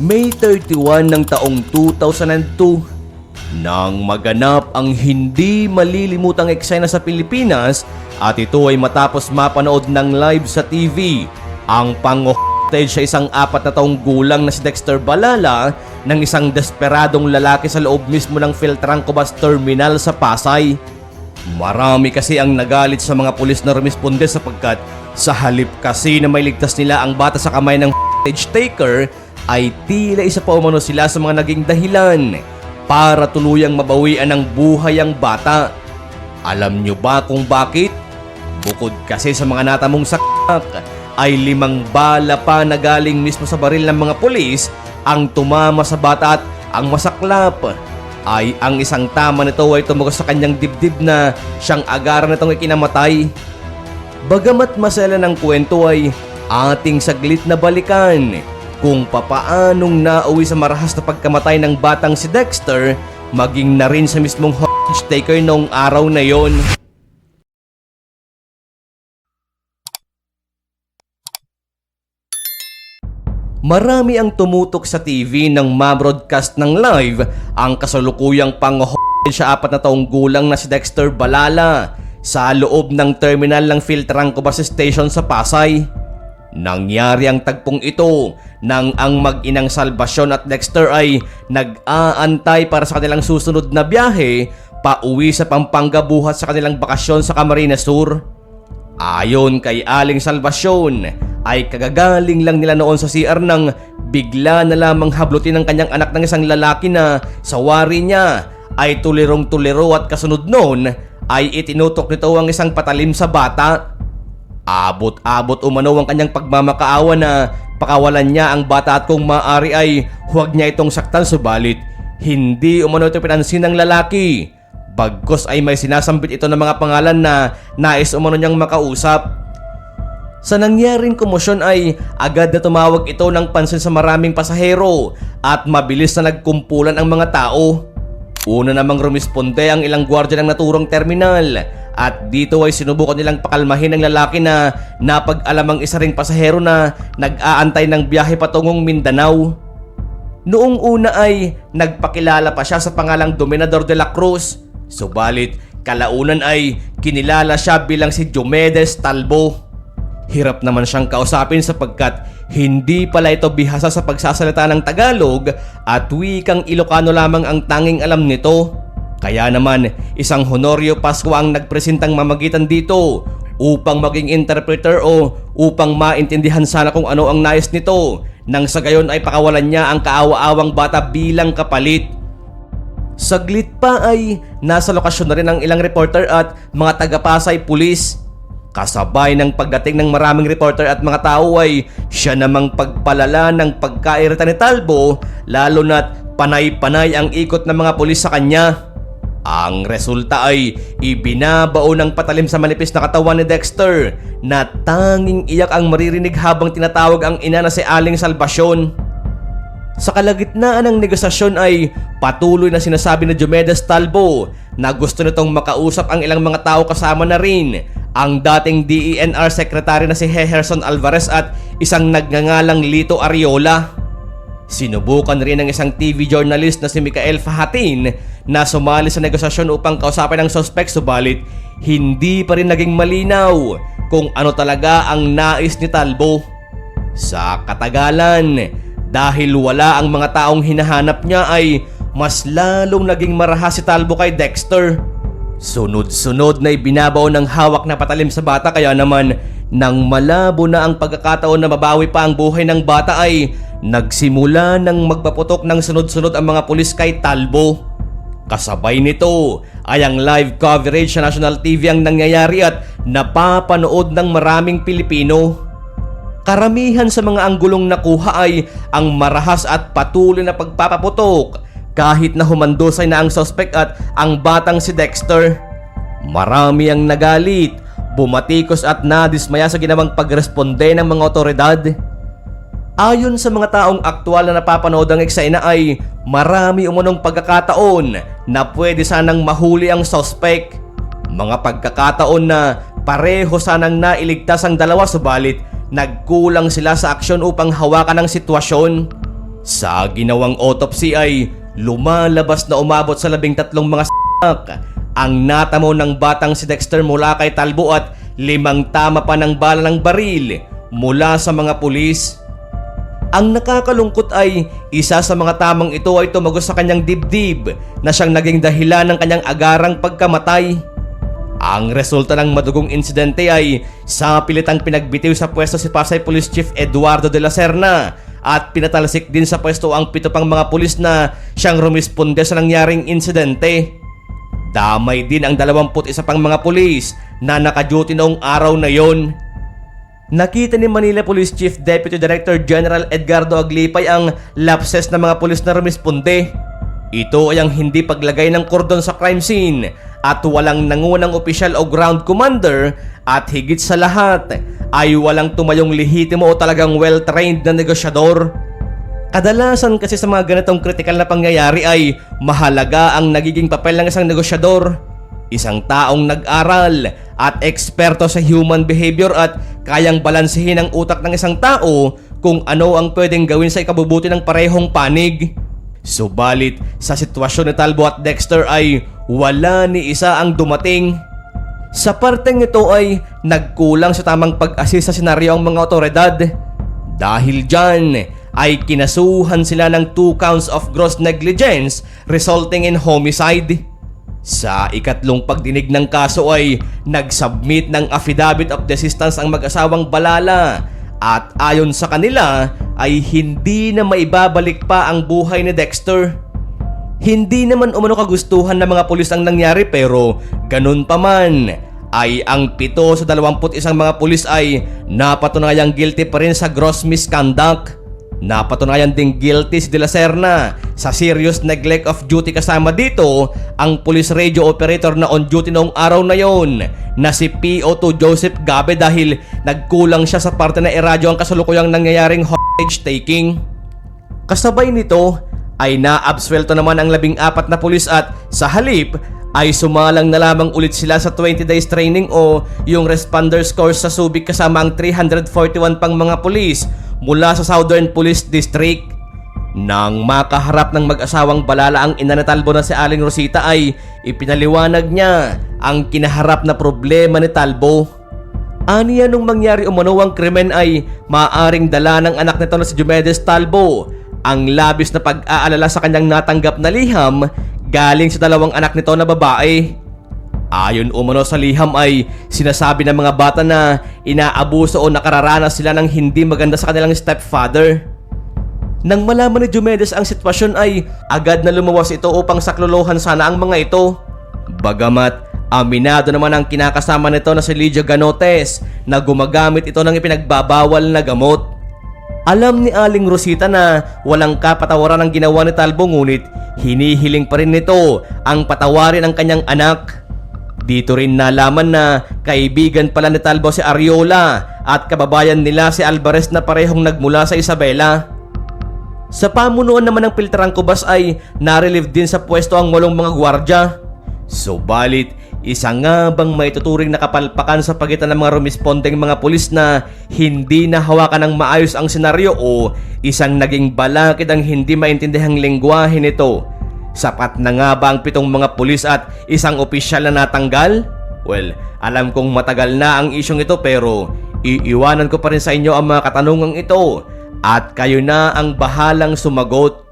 May 31 ng taong 2002 nang maganap ang hindi malilimutang eksena sa Pilipinas at ito ay matapos mapanood ng live sa TV ang pang-hostage sa isang 4 na taong gulang na si Dexter Balala ng isang desperadong lalaki sa loob mismo ng Philtranco Bus Terminal sa Pasay. Marami kasi ang nagalit sa mga pulis na rumisponde sapagkat sa halip kasi na may ligtas nila ang bata sa kamay ng hostage taker ay tila isa pa umano sila sa mga naging dahilan para tuluyang mabawian ng buhay ang bata. Alam nyo ba kung bakit? Bukod kasi sa mga natamong sakak ay 5 bala pa na galing mismo sa baril ng mga pulis ang tumama sa bata at ang masaklap ay ang isang tama nito ay tumugos sa kanyang dibdib na siyang agaran nitong ikinamatay. Bagamat masela ng kwento ay ating saglit na balikan kung papaanong nauwi sa marahas na pagkamatay ng batang si Dexter maging na rin sa mismong hostage taker noong araw na yon. Marami ang tumutok sa TV nang ma-broadcast ng live ang kasalukuyang pang-hostage sa 4 na taong gulang na si Dexter Balala sa loob ng terminal ng Philtranco Bus Station sa Pasay. Nangyari ang tagpong ito nang ang mag-inang Salvacion at Dexter ay nag-aantay para sa kanilang susunod na biyahe pauwi sa Pampanga buhat sa kanilang bakasyon sa Camarines Sur. Ayon kay Aling Salvacion ay kagagaling lang nila noon sa CR nang bigla na lamang hablutin ng kanyang anak ng isang lalaki na sa wari niya ay tulirong-tuliro at kasunod noon ay itinutok nito ang isang patalim sa bata. Abot-abot umano ang kanyang pagmamakaawa na pakawalan niya ang bata at kung maaari ay huwag niya itong saktan, subalit hindi umano ito pinansin ng lalaki. Bagkos ay may sinasambit ito ng mga pangalan na nais umano niyang makausap. Sa nangyaring komosyon ay agad na tumawag ito ng pansin sa maraming pasahero at mabilis na nagkumpulan ang mga tao. Una namang rumisponde ang ilang gwardiya ng naturong terminal at dito ay sinubukan nilang pakalmahin ang lalaki na napag-alamang isa ring pasahero na nag-aantay ng biyahe patungong Mindanao. Noong una ay nagpakilala pa siya sa pangalang Dominador de la Cruz, subalit kalaunan ay kinilala siya bilang si Diomedes Talbo. Hirap naman siyang kausapin sapagkat hindi pala ito bihasa sa pagsasalita ng Tagalog at wikang Ilocano lamang ang tanging alam nito. Kaya naman isang Honorio Pascua ang nagpresentang mamagitan dito upang maging interpreter o upang maintindihan sana kung ano ang nais nito nang sa gayon ay pakawalan niya ang kaawa-awang bata bilang kapalit. Saglit pa ay nasa lokasyon na rin ang ilang reporter at mga taga-Pasay pulis. Kasabay ng pagdating ng maraming reporter at mga tao ay siya namang pagpalala ng pagkairita ni Talbo lalo na't panay-panay ang ikot ng mga pulis sa kanya. Ang resulta ay ibinabao ng patalim sa manipis na katawan ni Dexter na tanging iyak ang maririnig habang tinatawag ang ina na si Aling Salvacion. Sa kalagitnaan ng negosasyon ay patuloy na sinasabi ni Diomedes Talbo na gusto nitong makausap ang ilang mga tao kasama na rin ang dating DENR Secretary na si Heherson Alvarez at isang nagngangalang Lito Ariola. Sinubukan rin ng isang TV journalist na si Micael Fahatin na sumali sa negosasyon upang kausapin ang suspect, subalit hindi pa rin naging malinaw kung ano talaga ang nais ni Talbo. Sa katagalan, dahil wala ang mga taong hinahanap niya ay mas lalong naging marahas si Talbo kay Dexter. Sunod-sunod na ibinabaw ng hawak na patalim sa bata, kaya naman nang malabo na ang pagkakataon na mabawi pa ang buhay ng bata ay nagsimula ng magpaputok ng sunod-sunod ang mga pulis kay Talbo. Kasabay nito ay ang live coverage sa National TV ang nangyayari at napapanood ng maraming Pilipino. Karamihan sa mga anggulong nakuha ay ang marahas at patuloy na pagpapaputok kahit na humandosay na ang suspect at ang batang si Dexter. Marami ang nagalit, bumatikos at nadismaya sa ginawang pagresponde ng mga otoridad. Ayon sa mga taong aktual na napapanood ang eksena ay marami umunong pagkakataon na pwede sanang mahuli ang suspect. Mga pagkakataon na pareho sanang nailigtas ang dalawa, subalit nagkulang sila sa aksyon upang hawakan ang sitwasyon. Sa ginawang autopsy ay lumalabas na umabot sa 13 mga sak ang natamo ng batang si Dexter mula kay Talbo at 5 tama pa ng bala ng baril mula sa mga pulis. Ang nakakalungkot ay isa sa mga tamang ito ay tumagos sa kanyang dibdib na siyang naging dahilan ng kanyang agarang pagkamatay. Ang resulta ng madugong insidente ay sa pilitang pinagbitiw sa pwesto si Pasay Police Chief Eduardo de la Serna at pinatalsik din sa pwesto ang 7 pang mga pulis na siyang rumisponde sa nangyaring insidente. Damay din ang 21 pang mga pulis na nakaduty noong araw na yon. Nakita ni Manila Police Chief Deputy Director General Edgardo Aglipay ang lapses ng mga pulis na rumisponde. Ito ay ang hindi paglagay ng kordon sa crime scene at walang nangunang opisyal o ground commander at higit sa lahat ay walang tumayong lehitimo o talagang well-trained na negosyador. Kadalasan kasi sa mga ganitong kritikal na pangyayari ay mahalaga ang nagiging papel ng isang negosyador. Isang taong nag-aral at eksperto sa human behavior at kayang balansehin ang utak ng isang tao kung ano ang pwedeng gawin sa ikabubuti ng parehong panig. Subalit sa sitwasyon ni Talbo at Dexter ay wala ni isa ang dumating. Sa parteng ito ay nagkulang sa tamang pag-assist sa senaryo ang mga otoridad. Dahil dyan ay kinasuhan sila ng 2 counts of gross negligence resulting in homicide. Sa ikatlong pagdinig ng kaso ay nag-submit ng affidavit of desistance ang mag-asawang Balala at ayon sa kanila ay hindi na maibabalik pa ang buhay ni Dexter. Hindi naman umano kagustuhan ng mga pulis ang nangyari pero ganun pa man ay ang 7 sa 21 mga pulis ay napatunayang guilty pa rin sa gross misconduct. Napatunayan ding guilty si De La Serna sa serious neglect of duty kasama dito ang police radio operator na on duty noong araw na yon na si PO2 Joseph Gabe dahil nagkulang siya sa parte na iradyo ang kasalukuyang nangyayaring hostage taking. Kasabay nito ay naabswelto naman ang 14 na pulis at sa halip ay sumalang na lamang ulit sila sa 20 days training o yung responders course sa Subic kasama ang 341 pang mga pulis mula sa Southern Police District. Nang makaharap ng mag-asawang Balala ang ina ni Talbo na si Aling Rosita ay ipinaliwanag niya ang kinaharap na problema ni Talbo. Aniya nung mangyari umano ang krimen ay maaring dala ng anak nito na si Diomedes Talbo ang labis na pag-aalala sa kanyang natanggap na liham galing sa 2 anak nito na babae. Ayon umano sa liham ay sinasabi ng mga bata na inaabuso o nakararanas sila ng hindi maganda sa kanilang stepfather. Nang malaman ni Diomedes ang sitwasyon ay agad na lumuwas ito upang saklolohan sana ang mga ito. Bagamat aminado naman ang kinakasama nito na si Lydia Ganotes na gumagamit ito ng ipinagbabawal na gamot. Alam ni Aling Rosita na walang kapatawaran ang ginawa ni Talbo ngunit hinihiling pa rin nito ang patawarin ang kanyang anak. Dito rin nalaman na kaibigan pala ni Talbo si Ariola at kababayan nila si Alvarez na parehong nagmula sa Isabela. Sa pamunuan naman ng Piltrang Cubas ay narelieve din sa pwesto ang 8 mga gwardya. Subalit, isa nga bang maituturing na kapalpakan sa pagitan ng mga rumispondeng mga pulis na hindi nahawakan ng maayos ang senaryo o isang naging balakid ang hindi maintindihang lengguwahe nito? Sapat na nga ba ang 7 mga pulis at isang opisyal na natanggal? Well, alam kong matagal na ang isyong ito pero iiwanan ko pa rin sa inyo ang mga katanungang ito at kayo na ang bahalang sumagot.